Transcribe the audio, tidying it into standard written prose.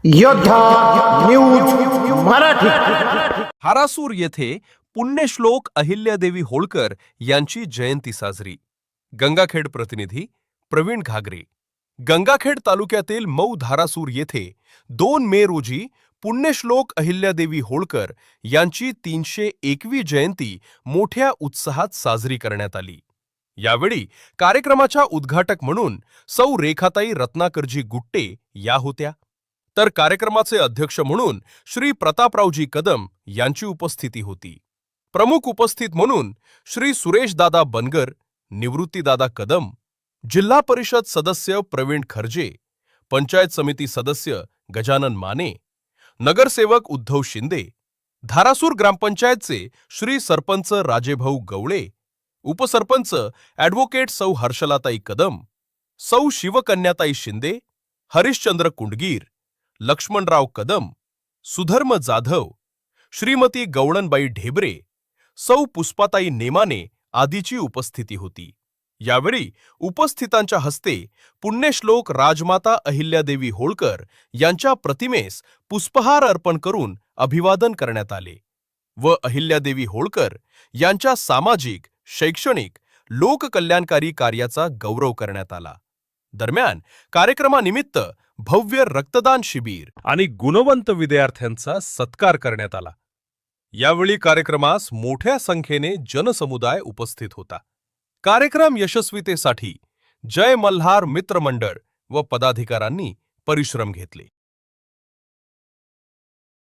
योद्धा न्यूज मराठी। धारासूर येथे पुण्यश्लोक अहिल्यादेवी होळकर यांची जयंती साजरी। गंगाखेड प्रतिनिधी प्रवीण घागरे। गंगाखेड तालुक्यातील मऊ धारासूर येथे 2 मे रोजी पुण्यश्लोक अहिल्यादेवी होळकर यांची 301वी जयंती मोठ्या उत्साहात साजरी करण्यात आली। यावेळी कार्यक्रमाच्या उद्घाटक म्हणून सौ रेखाताई रत्नाकरजी गुट्टे या होत्या, तर कार्यक्रमाचे अध्यक्ष म्हणून श्री प्रतापरावजी कदम यांची उपस्थिती होती। प्रमुख उपस्थित म्हणून श्री सुरेशदादा बनगर, निवृत्तीदादा कदम, जिल्हा परिषद सदस्य प्रवीण खर्जे, पंचायत समिती सदस्य गजानन माने, नगरसेवक उद्धव शिंदे, धारासूर ग्रामपंचायतचे श्री सरपंच राजेभाऊ गवळे, उपसरपंच ॲडव्होकेट सौ हर्षलाताई कदम, सौ शिवकन्याताई शिंदे, हरिश्चंद्र कुंडगीर, लक्ष्मणराव कदम, सुधर्म जाधव, श्रीमती गवळणबाई ढेबरे, सौ पुष्पाताई नेमाने आदीची उपस्थिती होती। यावेळी उपस्थितांच्या हस्ते पुण्यश्लोक राजमाता अहिल्यादेवी होळकर यांच्या प्रतिमेस पुष्पहार अर्पण करून अभिवादन करण्यात आले व अहिल्यादेवी होळकर यांच्या सामाजिक, शैक्षणिक, लोककल्याणकारी कार्याचा गौरव करण्यात आला। दरम्यान कार्यक्रमानिमित्त भव्य रक्तदान शिबिर आणि गुणवंत विद्यार्थ्यांचा सत्कार करण्यात आला। यावेळी कार्यक्रमास मोठ्या संख्येने जनसमुदाय उपस्थित होता। कार्यक्रम यशस्वीतेसाठी जय मल्हार मित्र मंडळ व पदाधिकाऱ्यांनी परिश्रम घेतले।